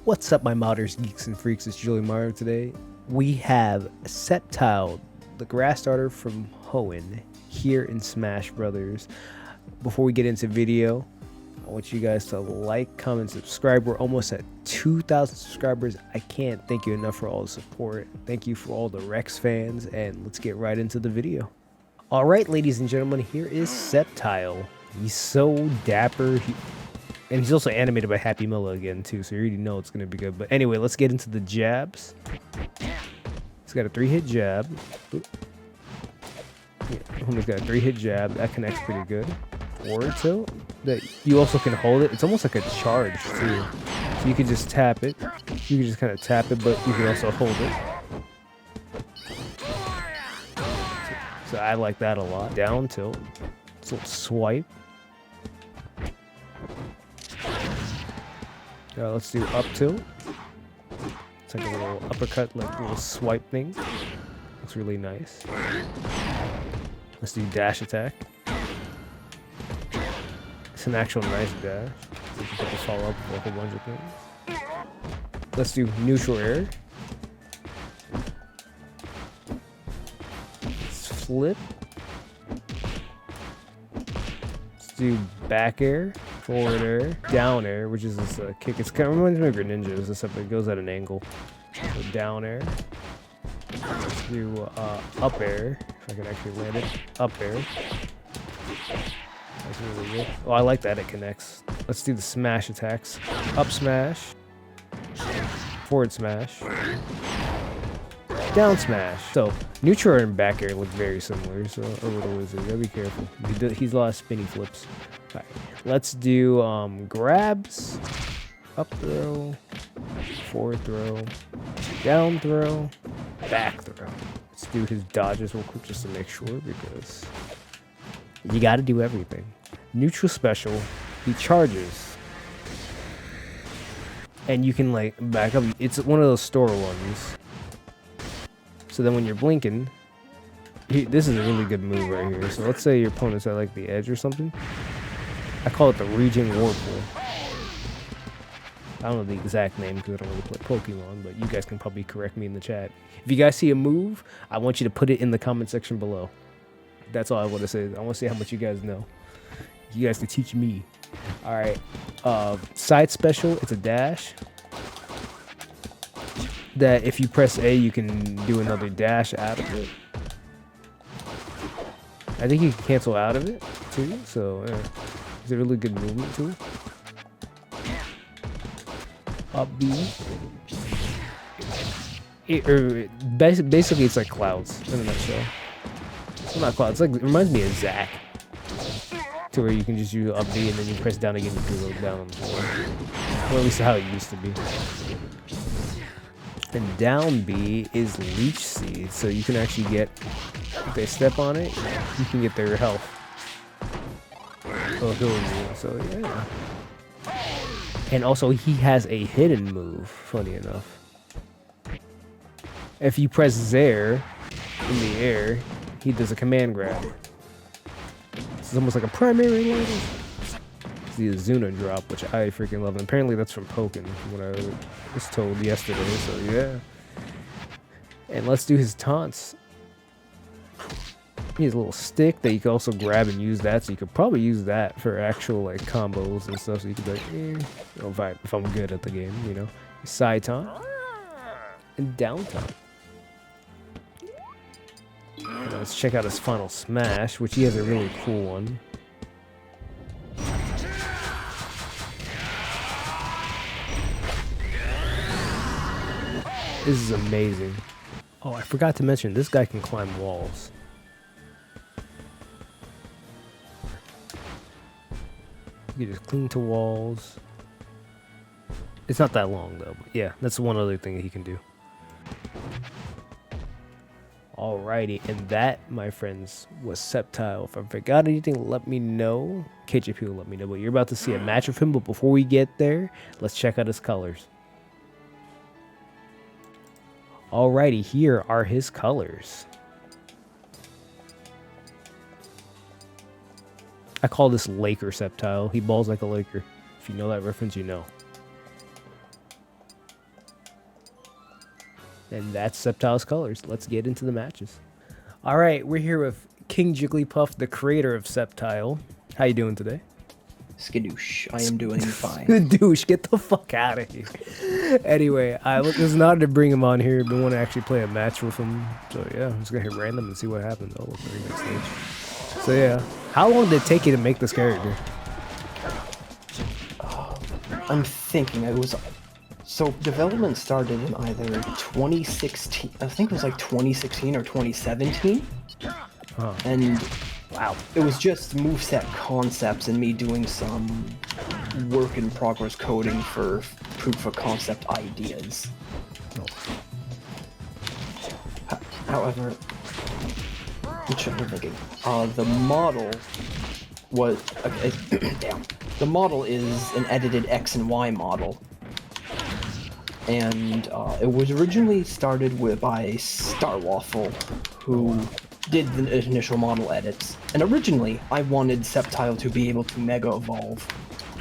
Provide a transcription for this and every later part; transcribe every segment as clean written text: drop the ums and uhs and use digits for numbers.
What's up, my modders, geeks, and freaks? It's Julianmario. Today we have Sceptile, the grass starter from Hoenn, here in Smash Brothers. Before we get into video, I want you guys to like, comment, subscribe. We're almost at 2,000 subscribers. I can't thank you enough for all the support. Thank you for all the Rex fans, and let's get right into the video. All right, ladies and gentlemen, here is Sceptile. He's so dapper. And he's also animated by Happy Milla again, too, so you already know it's going to be good. But anyway, let's get into the jabs. He's got a 3-hit jab. Yeah, homie's got a 3-hit jab. That connects pretty good. Forward tilt. That you also can hold it. It's almost like a charge, too. So you can just tap it. You can just kind of tap it, but you can also hold it. So I like that a lot. Down tilt. It's a little swipe. Let's do up tilt. It's like a little uppercut, like a little swipe thing. Looks really nice. Let's do dash attack. It's an actual nice dash. So you can put the follow up with a whole bunch of things. Let's do neutral air. Let's flip. Let's do back air. Forward air, down air, which is this kick. It's kind of reminds me of Greninjas, except it goes at an angle. So down air. Let's do up air, if I can actually land it. Up air. That's really good. Oh, I like that it connects. Let's do the smash attacks. Up smash. Forward smash. Down smash. So neutral air and back air look very similar. So over the wizard, gotta be careful. He's a lot of spinny flips. All right. Let's do grabs, up throw, forward throw, down throw, back throw. Let's do his dodges real quick just to make sure, because you got to do everything. Neutral special, he charges, and you can like back up. It's one of those store ones. So then when you're blinking, this is a really good move right here. So let's say your opponent's at like the edge or something. I call it the Raging Whirlpool. I don't know the exact name because I don't really play Pokemon, but you guys can probably correct me in the chat. If you guys see a move, I want you to put it in the comment section below. That's all I want to say. I want to see how much you guys know. You guys can teach me. All right. Side special, it's a dash. That if you press A, you can do another dash out of it. I think you can cancel out of it, too, so yeah. It's a really good movement tool. Up B. Basically, it's like clouds in a nutshell. Well, not clouds. It reminds me of Zack. To where you can just use up B and then you press down again, you can go down on the floor. Or at least how it used to be. And down B is Leech Seed, so you can actually get, if they step on it, you can get their health. So yeah. And also he has a hidden move, funny enough. If you press Zair in the air, he does a command grab. This is almost like a primary level. It's the Azuna drop, which I freaking love. And apparently that's from Pokken, from what I was told yesterday, so yeah. And let's do his taunts. He has a little stick that you can also grab and use that, so you could probably use that for actual like combos and stuff. So you could be like, you know, if I'm good at the game, you know. Side taunt and down taunt. And let's check out his final smash, which he has a really cool one. This is amazing. Oh, I forgot to mention, this guy can climb walls. You can just cling to walls. It's not that long though, but yeah, that's one other thing that he can do. Alrighty, and that, my friends, was Sceptile. If I forgot anything, let me know. KJP will let me know, but you're about to see a match of him, but before we get there, let's check out his colors. Alrighty, here are his colors. I call this Laker Sceptile. He balls like a Laker. If you know that reference, you know. And that's Sceptile's colors. Let's get into the matches. All right, we're here with King Jigglypuff, the creator of Sceptile. How you doing today? Skadoosh. I am doing fine. Skadoosh, get the fuck out of here. Anyway, I was an honor to bring him on here, but want to actually play a match with him. So yeah, I'm just gonna hit random and see what happens. Oh, look, very next stage. So yeah, how long did it take you to make this character? I'm thinking it was... So development started in either 2016, I think it was like 2016 or 2017. Huh. And Wow. it was just moveset concepts and me doing some work in progress coding for proof of concept ideas. However, which I'm thinking, the model was... Okay, damn. The model is an edited X and Y model. And it was originally started by Starwaffle, who did the initial model edits. And originally, I wanted Sceptile to be able to Mega Evolve.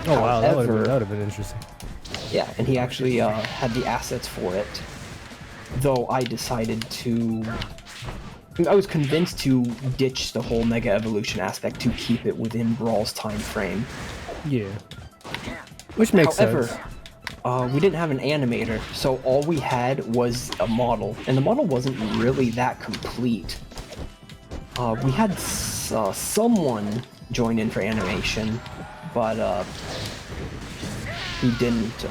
Oh wow, that However, would have been interesting. Yeah, and he actually had the assets for it. Though I decided to... I was convinced to ditch the whole Mega Evolution aspect to keep it within Brawl's time frame. Yeah. Which makes sense. We didn't have an animator, so all we had was a model, and the model wasn't really that complete. We had someone join in for animation, but he didn't.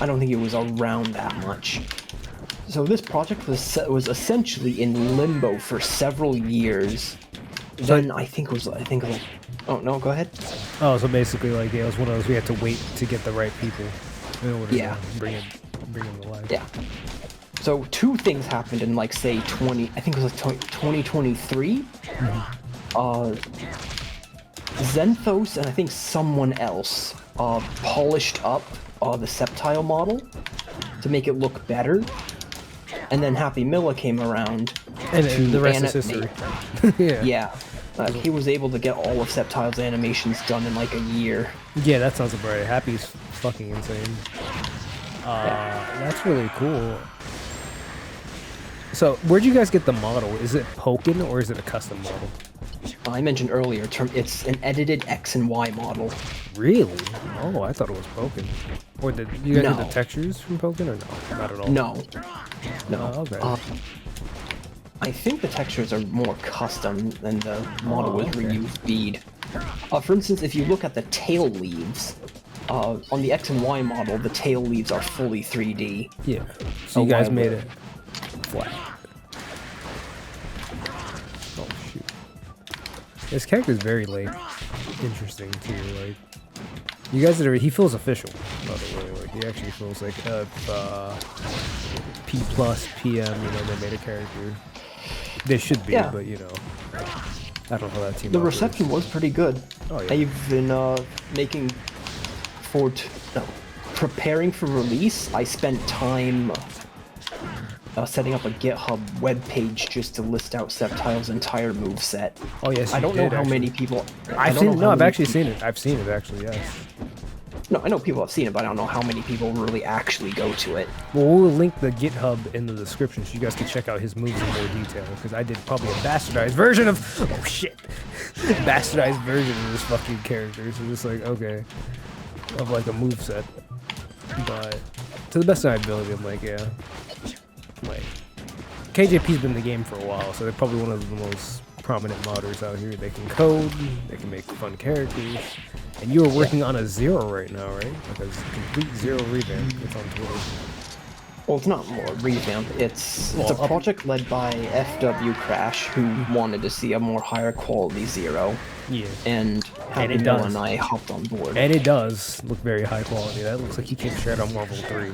I don't think he was around that much. So this project was essentially in limbo for several years. Then I think like, oh no, go ahead. Oh, so basically, like, yeah, it was one of those we had to wait to get the right people in order to bring him to life. Yeah. So two things happened in, like, say, I think it was like 2023. Zenthos and I think someone else polished up the Sceptile model to make it look better. And then Happy Milla came around. And the rest is history. Yeah. Yeah. He was able to get all of Sceptile's animations done in like a year. Yeah, that sounds about right. Happy's fucking insane. That's really cool. So, where'd you guys get the model? Is it Pokken or is it a custom model? I mentioned earlier, it's an edited X and Y model. Really? Oh, I thought it was Pokken. Or did you guys get the textures from Pokken or no? Not at all? No. No. Oh, okay. I think the textures are more custom than the model was reused bead. For instance, if you look at the tail leaves, on the X and Y model, the tail leaves are fully 3D. Yeah. So you guys made it flat. Oh shoot. This character is very like interesting too. Like you guys he feels official, by the way. Like he actually feels like P plus PM. You know, they made a character. They should be, but you know, I don't know how that team. The reception was pretty good. Oh yeah. I've been preparing for release. I spent time setting up a GitHub webpage just to list out Sceptile's entire moveset. Oh yes, I don't know how many people. I've seen it. No, I've actually seen it. I've seen it actually. Yes. No, I know people have seen it, but I don't know how many people really actually go to it. Well, we'll link the GitHub in the description so you guys can check out his moves in more detail, because I did probably a bastardized version of... Oh, shit. Bastardized version of this fucking character, so just like, okay. Of like a moveset. But to the best of my ability, I'm like, yeah. Like, KJP's been in the game for a while, so they're probably one of the most prominent modders out here. They can code, they can make fun characters. And you are working on a Zero right now, right? Like a complete Zero revamp. It's on Twitter. Well, it's not more revamp. It's a project led by FW Crash, who wanted to see a more higher quality Zero. Yeah. And Happy Milla and I hopped on board. And it does look very high quality. That looks like he came straight on Marvel 3.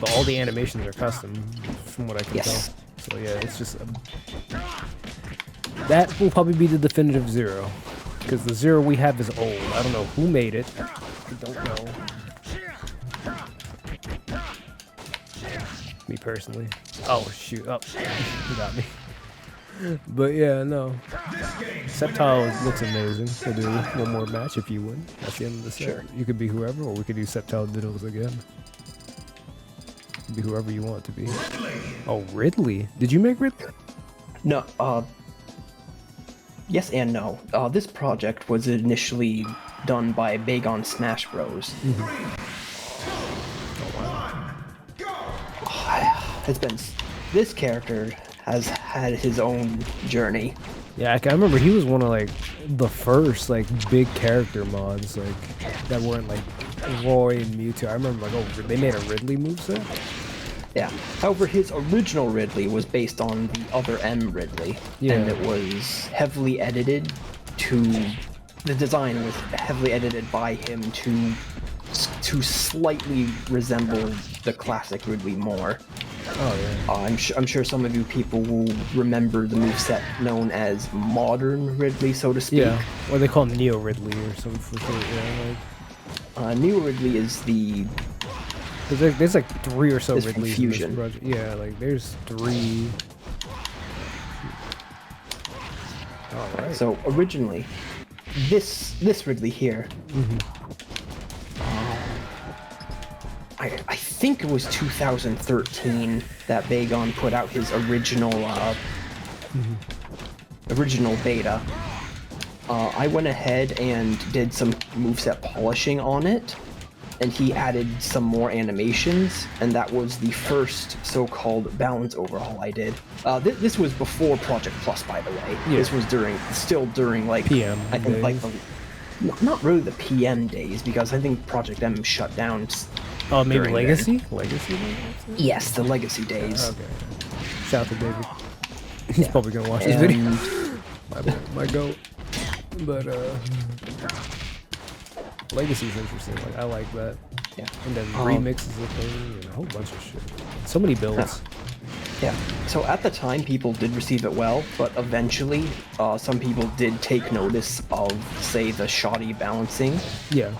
But all the animations are custom, from what I can tell. So yeah, it's just... that will probably be the definitive Zero. Because the Zero we have is old. I don't know who made it. I don't know. Me personally. Oh, shoot. Oh, you got me. But yeah, no. Sceptile looks amazing. We'll do one more match if you win. That's the end of the set. You could be whoever, or we could do Sceptile Diddles again. Be whoever you want it to be. Oh, Ridley. Did you make Ridley? No, yes and no. This project was initially done by Bagon Smash Bros. It's been... This character has had his own journey. Yeah, I remember he was one of like the first like big character mods like that weren't like Roy and Mewtwo. I remember like, oh, they made a Ridley moveset? Yeah. However, his original Ridley was based on the other M Ridley, and it was heavily edited to... The design was heavily edited by him to slightly resemble the classic Ridley more. Oh yeah. I'm sure some of you people will remember the moveset known as modern Ridley, so to speak. Yeah, or they call him Neo Ridley or something for sure. Yeah, like... Neo Ridley is the... There's like 3 or so It's from Ridleys Fusion. in this project. Yeah, like there's 3. Alright. So originally, this Ridley here, I think it was 2013 that Bagon put out his original original beta. I went ahead and did some moveset polishing on it, and he added some more animations, and that was the first so-called balance overhaul I did. This was before Project Plus, by the way. Yeah. This was still during like PM I think days. like not really the PM days, because I think Project M shut down. Oh, maybe during Legacy? Legacy? Yes, the Legacy days. Okay. Shout out to David. He's probably gonna watch this And- video. My goat. But Legacy's interesting. Like I like that. Yeah. And then remixes the thing and a whole bunch of shit. So many builds. Yeah. So at the time, people did receive it well, but eventually, some people did take notice of, say, the shoddy balancing. Yeah.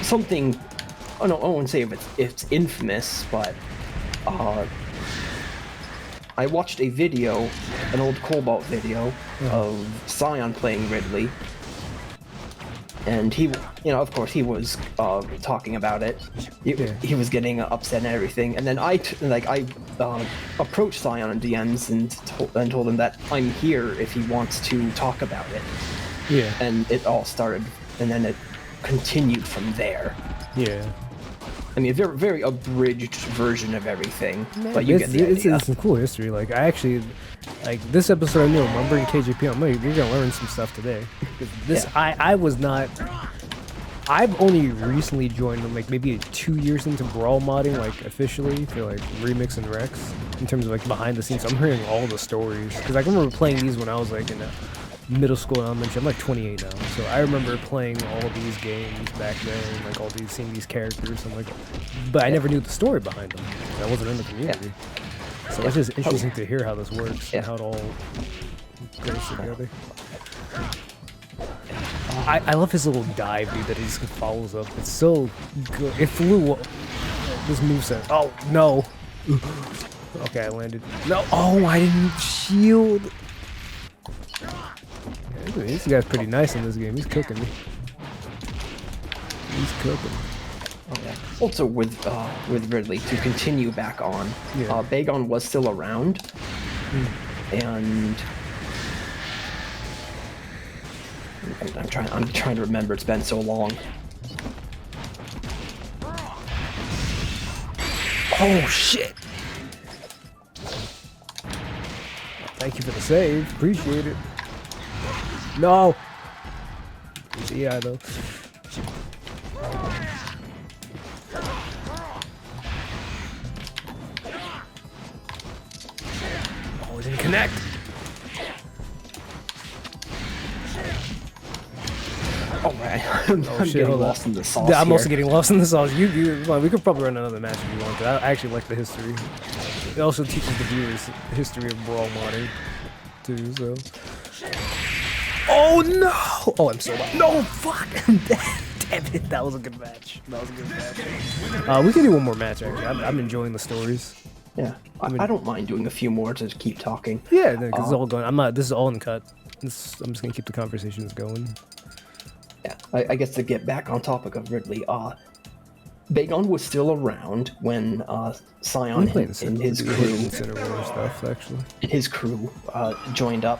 Something. I wouldn't say if it's infamous, but I watched a video, an old Cobalt video of Scion playing Ridley, and he, of course, he was talking about it. He was getting upset and everything, and then I approached Scion in DMs and told him that I'm here if he wants to talk about it. Yeah. And it all started, and then it continued from there. Yeah. I mean, a very, very abridged version of everything, but you get the idea. It's some cool history. Like I actually, like this episode, I knew remembering KJP. You're gonna learn some stuff today. This I was not. I've only recently joined, like maybe 2 years into Brawl modding, like officially for like Remix and Rex, in terms of like behind the scenes. So I'm hearing all the stories because I remember playing these when I was like in middle school, elementary. I'm like 28 now, so I remember playing all of these games back then, like all these, seeing these characters. I'm like, but I never knew the story behind them. I wasn't in the community, so it's just interesting to hear how this works and how it all goes together. I love his little dive, dude, that he just follows up. It's so good. It flew up. This moveset. Oh no. Okay, I landed. No. Oh, I didn't shield. This guy's pretty nice in this game. He's cooking me. He's cooking. Okay. Also, with Ridley, to continue back on, Bagon was still around, and I'm trying to remember. It's been so long. Oh shit! Thank you for the save. Appreciate it. No! Yeah, though. Oh, it didn't connect. Oh man, I'm getting lost in the sauce. I'm also here. getting lost in the sauce. Well, we could probably run another match if you want, but I actually like the history. It also teaches the viewers the history of Brawl modding, too, so... Oh no! Oh, I'm so bad. No, fuck! Damn it, that was a good match. That was a good match. We can do one more match, actually. I'm enjoying the stories. Yeah, I don't mind doing a few more to keep talking. Yeah, because it's all going. This is all in cut. I'm just gonna keep the conversations going. Yeah, I guess to get back on topic of Ridley, Bagon was still around when Scion and his crew joined up.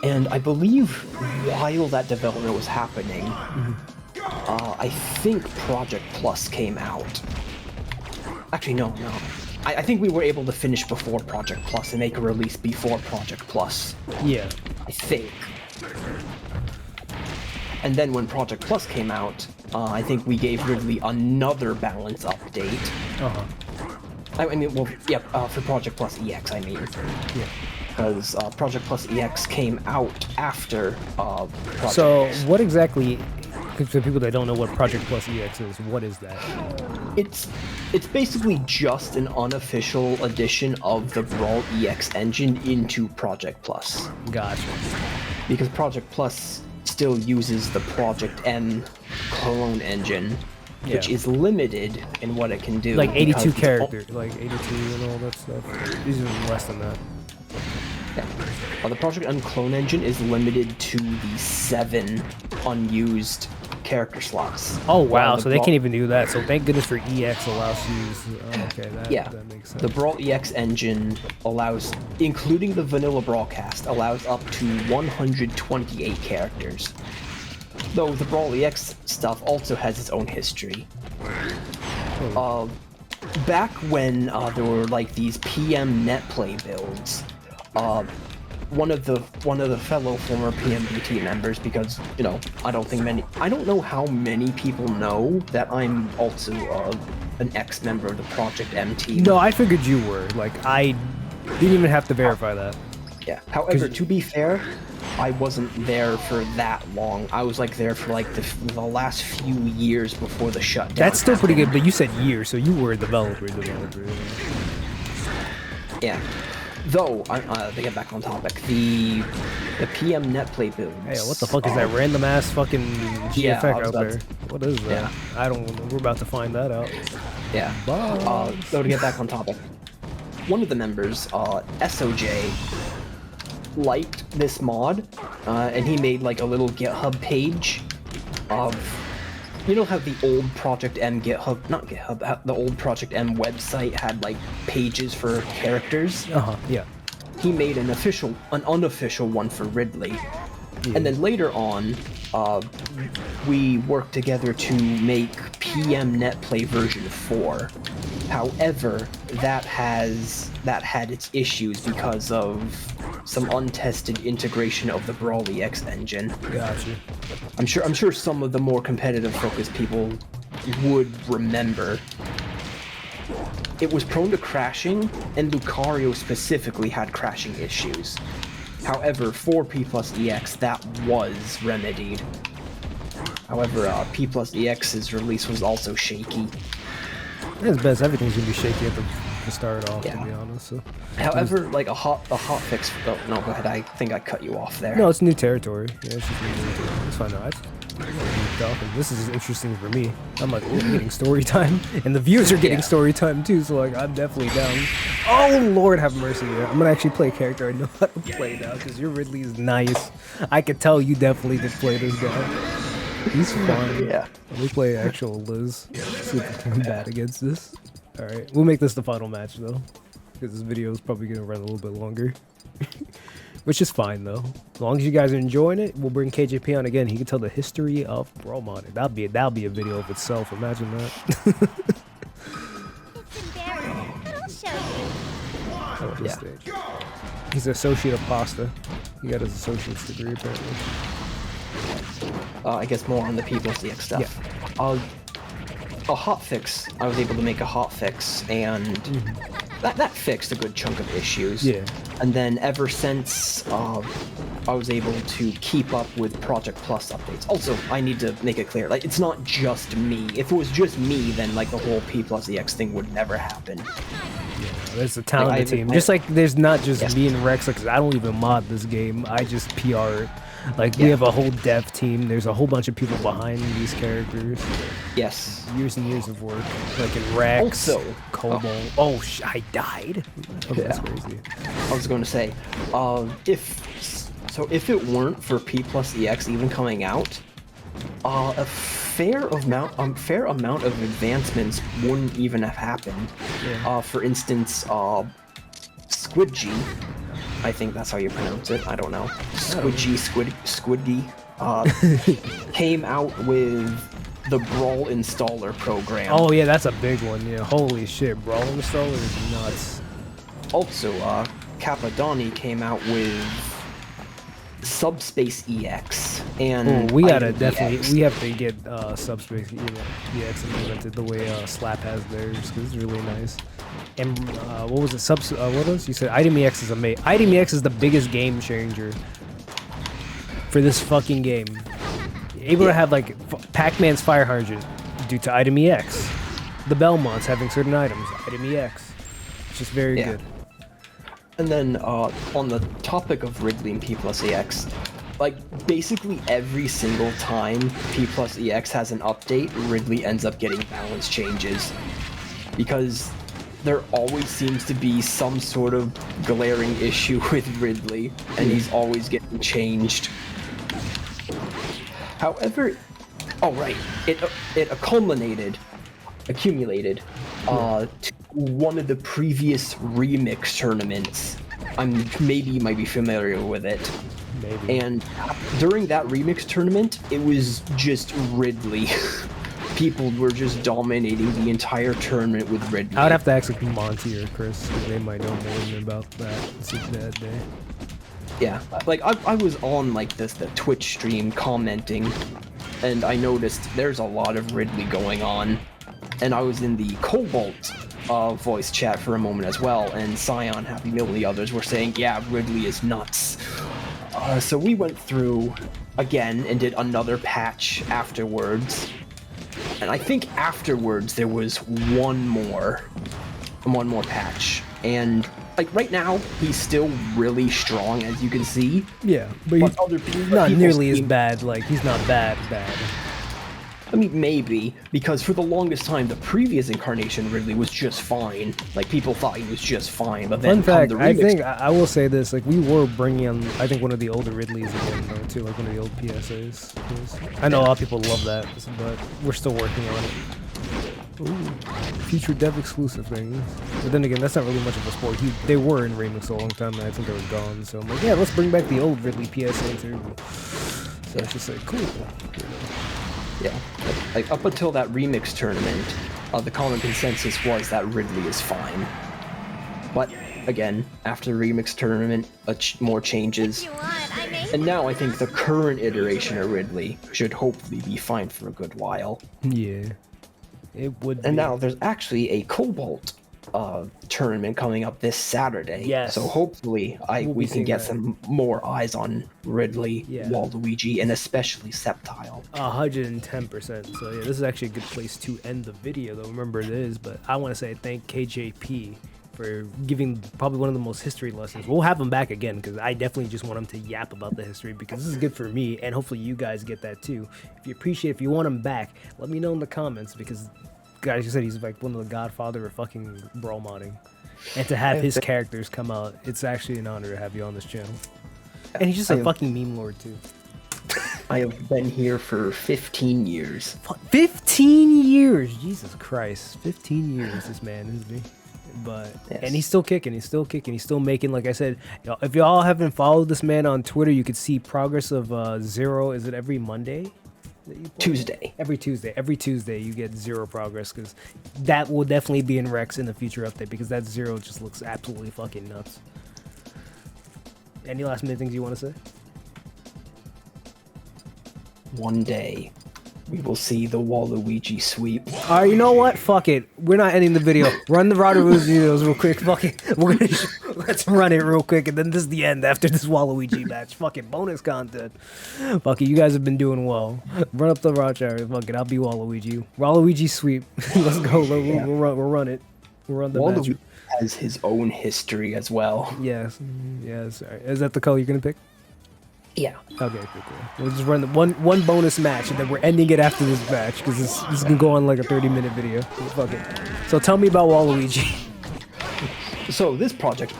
And I believe while that development was happening, I think Project Plus came out. Actually, no. I think we were able to finish before Project Plus and make a release before Project Plus. Yeah. I think. And then when Project Plus came out, I think we gave Ridley another balance update. I mean, well, yeah, for Project Plus EX, I mean. Yeah. Because Project Plus EX came out after Project So, Plus. what exactly, for people that don't know what Project Plus EX is, what is that? It's basically just an unofficial addition of the Brawl EX engine into Project Plus. Gotcha. Because Project Plus still uses the Project M clone engine, which is limited in what it can do. Like 82 characters, like 82 and all that stuff. These are less than that. Yeah. The Project M clone engine is limited to the 7 unused character slots. Oh wow, so they can't even do that. So thank goodness for EX allows to use. Okay, that makes sense. The Brawl EX engine allows, including the vanilla broadcast, allows up to 128 characters. Though the Brawl EX stuff also has its own history. Back when there were like these PM netplay builds, one of the fellow former PMBT members, because I don't know how many people know that I'm also an ex-member of the Project M team. No, I figured you were. Like, I didn't even have to verify that. Yeah. However, to be fair, I wasn't there for that long. I was like there for like the last few years before the shutdown. That's still pretty good, but you said years, so you were a developer. Yeah. Though, to get back on topic, the PM netplay builds. Hey, what the fuck is that random ass fucking GFX out there? What is that? Yeah. I don't. We're about to find that out. Yeah. Though, to get back on topic, one of the members, SOJ, liked this mod, and he made like a little GitHub page of, how the old Project M the old Project M website had like pages for characters? Yeah. He made an unofficial one for Ridley. Yeah. And then later on, we worked together to make PM netplay version 4. However, that had its issues because of some untested integration of the Brawl EX engine. Gotcha. I'm sure some of the more competitive focused people would remember. It was prone to crashing, and Lucario specifically had crashing issues. However, for P plus EX, that was remedied. However, P plus EX's release was also shaky. It's best. Everything's gonna be shaky at the start off, to be honest. So. However, like a hot fix. Oh no, go ahead. I think I cut you off there. No, it's new territory. Yeah, it's just new territory. It's fine. No, this is interesting for me. I'm like, we're getting story time, and the viewers are getting story time too. So like, I'm definitely down. Oh Lord, have mercy. Yeah. I'm gonna actually play a character I know how to play now, because your Ridley is nice. I could tell you definitely did play this guy. He's fun. Yeah. Let me play actual Liz. See if I can bad against this. Alright, we'll make this the final match though, because this video is probably going to run a little bit longer. Which is fine though. As long as you guys are enjoying it, we'll bring KJP on again. He can tell the history of Brawl modding. That'll be a video of itself. Imagine that. It's embarrassing, but I'll show you. Stage. He's an associate of pasta. He got his associate's degree apparently. I guess more on the P plus EX stuff. Yeah. A hotfix. I was able to make a hotfix, and that fixed a good chunk of issues. Yeah. And then ever since, I was able to keep up with Project Plus updates. Also, I need to make it clear, like, it's not just me. If it was just me, then like the whole P plus EX thing would never happen. Yeah, there's a talented team. Just like there's not just me and Rex, because I don't even mod this game. I just PR it. Like, we have a whole dev team. There's a whole bunch of people behind these characters. Yes. Years and years of work. Like in Rex, also, Cobalt. I died? Oh, that's crazy. I was going to say, if it weren't for P plus EX even coming out, a fair amount of advancements wouldn't even have happened. Yeah. For instance, Squidgy, I think that's how you pronounce it. I don't know. Squidgy, came out with the Brawl installer program. Oh yeah, that's a big one. Yeah, holy shit, Brawl installer is nuts. Also, Capadoni came out with Subspace EX and We gotta Item definitely, EX. we have to get Subspace EX implemented the way Slap has theirs, because it's really nice. And what was it? What else? You said Item EX is amazing. Item EX is the biggest game changer for this fucking game. Able to have like Pac-Man's fire hydrant due to Item EX. The Belmonts having certain items, Item EX. It's just very good. And then on the topic of Ridley and P plus EX, like basically every single time P plus EX has an update, Ridley ends up getting balance changes. Because there always seems to be some sort of glaring issue with Ridley, and he's always getting changed. However, it accumulated to one of the previous remix tournaments. Maybe you might be familiar with it. Maybe. And during that remix tournament, it was just Ridley. People were just dominating the entire tournament with Ridley. I would have to ask like Monty or Chris, because they might know more than me about that day. Yeah, like I was on like the Twitch stream commenting, and I noticed there's a lot of Ridley going on, and I was in the Cobalt voice chat for a moment as well, and Scion, Happy Meal, and the others were saying, yeah, Ridley is nuts. So we went through again and did another patch afterwards, and I think afterwards there was one more patch, and like right now he's still really strong, as you can see. Yeah, but he's other people, not nearly as bad. Like he's not bad. I mean, maybe, because for the longest time, the previous incarnation Ridley was just fine. Like, people thought he was just fine, but then Fun fact, the I remix... think, I will say this, like, we were bringing on, I think, one of the older Ridleys again, though, too, like one of the old PSAs. I know a lot of people love that, but we're still working on it. Ooh, future dev exclusive things. But then again, that's not really much of a sport. They were in Remix a long time, and I think they were gone, so I'm like, yeah, let's bring back the old Ridley PSA, too. So it's just like, cool. Yeah, like up until that remix tournament, the common consensus was that Ridley is fine. But again, after the remix tournament, more changes. And now I think the current iteration of Ridley should hopefully be fine for a good while. Yeah, it would be. And now there's actually a Cobalt tournament coming up this Saturday. Yes. So hopefully we can get some more eyes on Ridley, Waluigi, and especially Sceptile. 110%. So yeah, this is actually a good place to end the video, though. Remember it is, but I want to say thank KJP for giving probably one of the most history lessons. We'll have him back again, because I definitely just want him to yap about the history, because this is good for me, and hopefully you guys get that too. If you want him back, let me know in the comments, because guys, you said he's like one of the godfather of fucking brawl modding, and to have his characters come out, it's actually an honor to have you on this channel. And he's just a fucking meme lord too. I have been here for 15 years. 15 years, Jesus Christ! 15 years, this man, isn't he? But and he's still kicking. He's still making. Like I said, if y'all haven't followed this man on Twitter, you could see progress of Zero. Is it every Monday? Tuesday. Every Tuesday you get Zero progress, because that will definitely be in Rex in the future update, because that Zero just looks absolutely fucking nuts. Any last minute things you want to say? One day we will see the Waluigi sweep. Alright, you know what? Fuck it. We're not ending the video. Run the Waluigi videos real quick. Fuck it. Let's run it real quick, and then this is the end after this Waluigi match. Fucking bonus content. Fuck it. You guys have been doing well. Run up the Roach area. Fuck it. I'll be Waluigi. Waluigi sweep. Let's go. We'll run it. We'll run the Waluigi match. has his own history as well. Yes. Yes. Right. Is that the color you're gonna pick? Yeah. Okay, cool. We'll just run the one bonus match, and then we're ending it after this match, because this is gonna go on like a 30-minute video. Fuck it. So tell me about Waluigi. So this project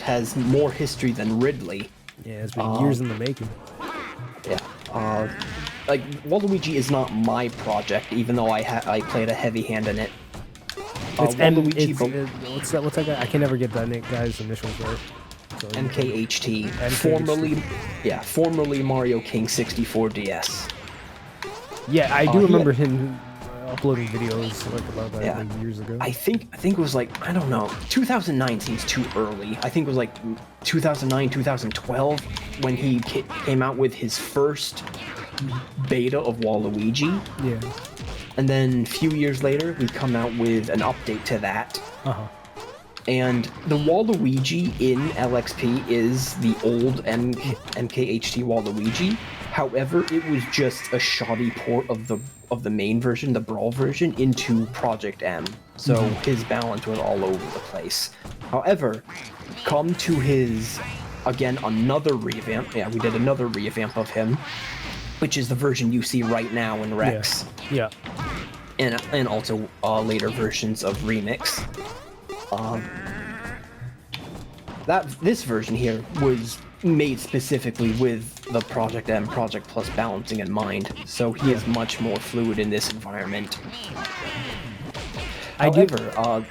has more history than Ridley. Yeah, it's been years in the making. Yeah. like Waluigi is not my project, even though I played a heavy hand in it. What's that guy? I can never get that guy's initials right. So MKHT, MKHT. formerly Mario King 64 DS. Yeah, I do remember him uploading videos like about that like years ago. I think it was like, I don't know, 2009 seems too early. I think it was like 2009, 2012 when he came out with his first beta of Waluigi. Yeah. And then a few years later, we come out with an update to that. And the Waluigi in LXP is the old MKHT Waluigi. However, it was just a shoddy port of the main version, the Brawl version, into Project M. So his balance was all over the place. However, come to his, again, another revamp. Yeah, we did another revamp of him, which is the version you see right now in Rex. Yeah. And also later versions of Remix. This version here was made specifically with the Project M, Project Plus balancing in mind, so he is much more fluid in this environment. However,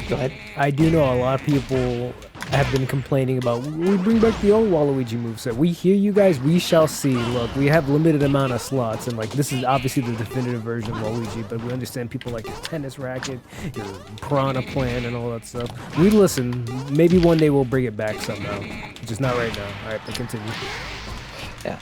go ahead. I do know a lot of people have been complaining about, we bring back the old Waluigi moveset. We hear you guys, we shall see. Look, we have limited amount of slots, and like this is obviously the definitive version of Waluigi, but we understand people like your tennis racket, your piranha plant, and all that stuff. We listen. Maybe one day we'll bring it back somehow. Just not right now. All right, but continue. Yeah.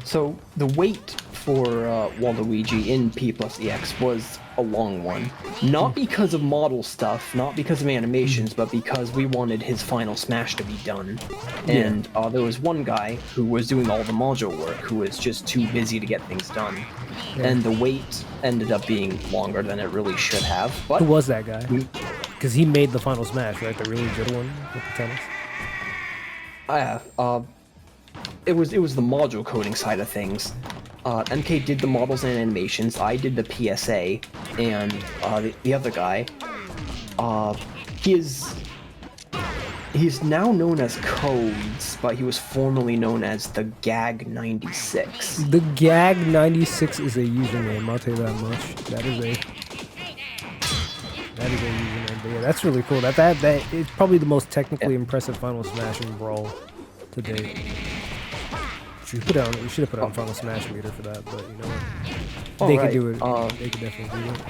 So the wait for Waluigi in P plus EX was a long one. Not because of model stuff, not because of animations, but because we wanted his final smash to be done. And there was one guy who was doing all the module work who was just too busy to get things done. And the wait ended up being longer than it really should have. But who was that guy? Because he made the final smash, right? The really good one with the tennis? It was the module coding side of things. MK did the models and animations, I did the PSA, and the other guy, he's now known as Codes, but he was formerly known as the Gag96. The Gag96 is a username, I'll tell you that much. That is a username, but yeah, that's really cool. That is probably the most technically impressive Final Smash in Brawl to date. We should have put on Final Smash meter for that, but you know what? They could do it. They could definitely do it.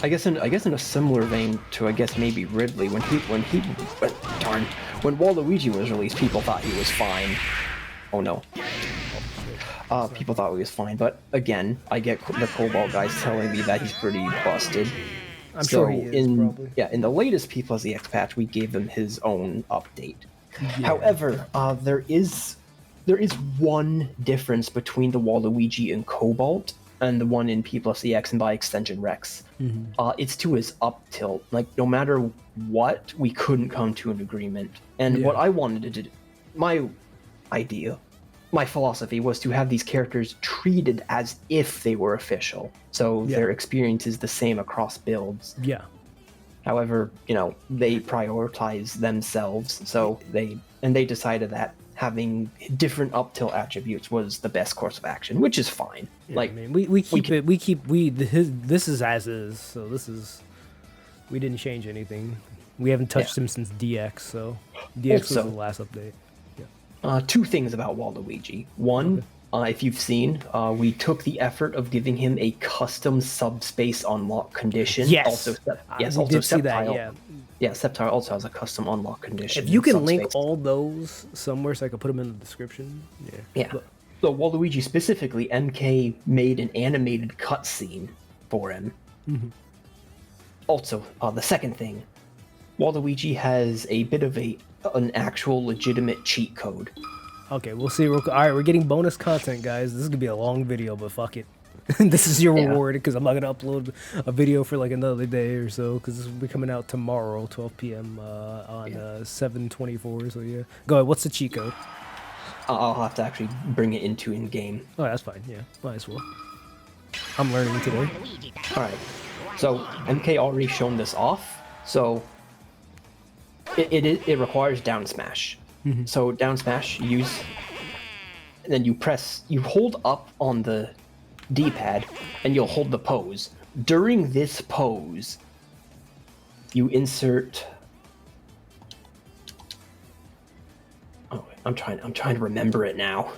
I guess in a similar vein to maybe Ridley when Waluigi was released, people thought he was fine. Oh no. People thought he was fine, but again, I get the Cobalt guys telling me that he's pretty busted. I'm sure he is, probably. Yeah, in the latest P plus EX patch, we gave him his own update. Yeah. However, there is one difference between the Waluigi in Cobalt and the one in P plus EX and by extension Rex. It's to his up tilt. Like, no matter what, we couldn't come to an agreement. And what I wanted to do, my philosophy was to have these characters treated as if they were official. So their experience is the same across builds. Yeah. However, they prioritize themselves, so they decided that having different up tilt attributes was the best course of action, which is fine. Yeah, I mean, this is as is, so we didn't change anything. We haven't touched him since DX, so DX was the last update. Yeah. Two things about Waluigi. One, if you've seen, we took the effort of giving him a custom subspace unlock condition. Yes. Also, Sceptile. Yeah, Sceptile also has a custom unlock condition. If you can link all those somewhere so I can put them in the description. Yeah. So Waluigi specifically, MK made an animated cutscene for him. Also, the second thing, Waluigi has a bit of an actual legitimate cheat code. Okay, we'll see. All right, we're getting bonus content, guys. This is gonna be a long video, but fuck it. This is your reward, because I'm not gonna upload a video for like another day or so, because this will be coming out tomorrow, 12 p.m. On 7/24. So yeah, go ahead. What's the cheat code? I'll have to actually bring it into in-game. Oh, that's fine. Yeah, might as well. I'm learning today. All right. So MK already shown this off. So it requires down smash. So down smash, and then you hold up on the D-pad, and you'll hold the pose. During this pose, you insert. Oh, I'm trying to remember it now.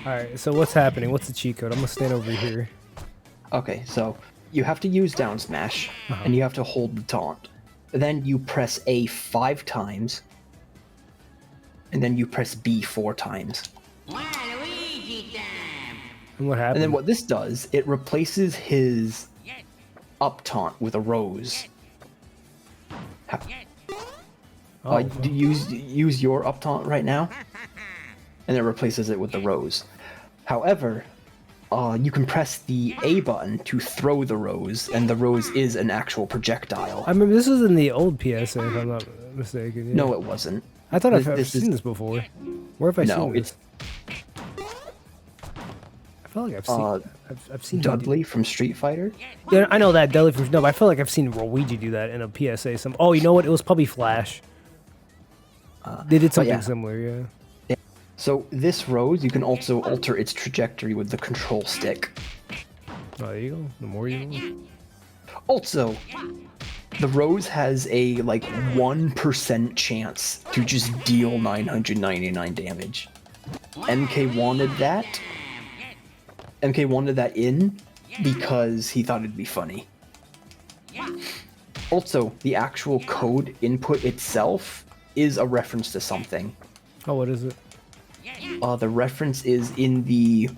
Alright, so what's happening? What's the cheat code? I'm gonna stand over here. Okay, so you have to use down smash, and you have to hold the taunt. Then you press A 5 times, and then you press B 4 times. And what happened? And then what this does, it replaces his up taunt with a rose. Use your up taunt right now, and it replaces it with the rose. However, you can press the A button to throw the rose, and the rose is an actual projectile. I remember this was in the old PSA, if I'm not mistaken. Yeah. No, it wasn't. I thought I've seen this before. Where have I seen this? I feel like I've seen Dudley from Street Fighter. Yeah, I know that Dudley from. No, but I feel like I've seen Waluigi do that in a PSA. Oh, you know what? It was probably Flash. They did something similar, yeah. So this rose, you can also alter its trajectory with the control stick. Oh, there you go. The more you know. Also, the rose has a like 1% chance to just deal 999 damage. MK wanted that. MK wanted that in because he thought it'd be funny. Also, the actual code input itself is a reference to something. Oh, what is it? The reference is in the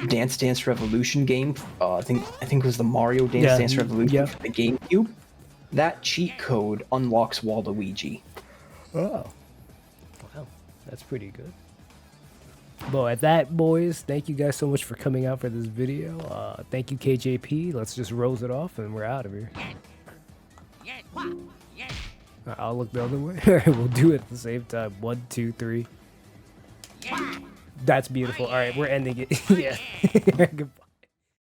Dance Dance Revolution game. I think it was the Mario Dance Revolution for the GameCube. That cheat code unlocks Waluigi. Oh. Wow. That's pretty good. Well, at that, boys, thank you guys so much for coming out for this video. Thank you, KJP. Let's just rose it off and we're out of here. I'll look the other way. We'll do it at the same time. 1, 2, 3. That's beautiful. All right, we're ending it. Yeah. Goodbye.